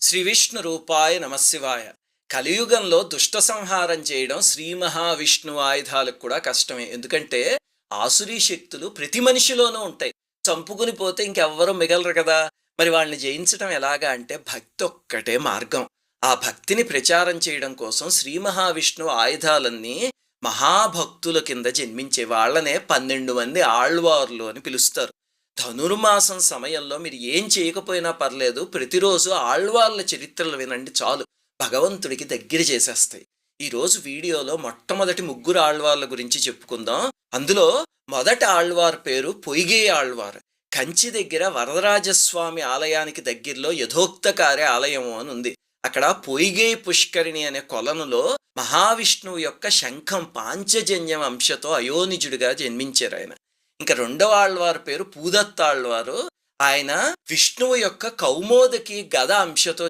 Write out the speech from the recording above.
శ్రీ విష్ణు రూపాయ నమశివాయ. కలియుగంలో దుష్ట సంహారం చేయడం శ్రీ మహావిష్ణువు ఆయుధాలకు కూడా కష్టమే. ఎందుకంటే ఆసురీ శక్తులు ప్రతి మనిషిలోనూ ఉంటాయి. చంపుకుని పోతే ఇంకెవ్వరూ మిగలరు కదా! మరి వాళ్ళని జయించడం ఎలాగా అంటే భక్తి ఒక్కటే మార్గం. ఆ భక్తిని ప్రచారం చేయడం కోసం శ్రీ మహావిష్ణువు ఆయుధాలన్నీ మహాభక్తుల కింద జన్మించే వాళ్ళనే 12 మంది ఆళ్వార్లు అని పిలుస్తారు. ధనుర్మాసం సమయంలో మీరు ఏం చేయకపోయినా పర్లేదు. ప్రతిరోజు ఆళ్వార్ల చరిత్రలు వినండి చాలు. భగవంతుడికి దగ్గర చేసేస్తాయి. ఈరోజు వీడియోలో మొట్టమొదటి ముగ్గురు ఆళ్వార్ల గురించి చెప్పుకుందాం. అందులో మొదటి ఆళ్వార్ పేరు పొయ్గై ఆళ్వార్. కంచి దగ్గర వరదరాజస్వామి ఆలయానికి దగ్గరలో యథోక్తకారి ఆలయము అని ఉంది. అక్కడ పొయ్గై పుష్కరిణి అనే కొలనులో మహావిష్ణువు యొక్క శంఖం పాంచజన్యం అంశతో అయోనిజుడిగా జన్మించారు ఆయన. ఇంకా రెండవ ఆళ్వారు పేరు పూదత్తాళ్వారు. ఆయన విష్ణువు యొక్క కౌమోదకి గద అంశతో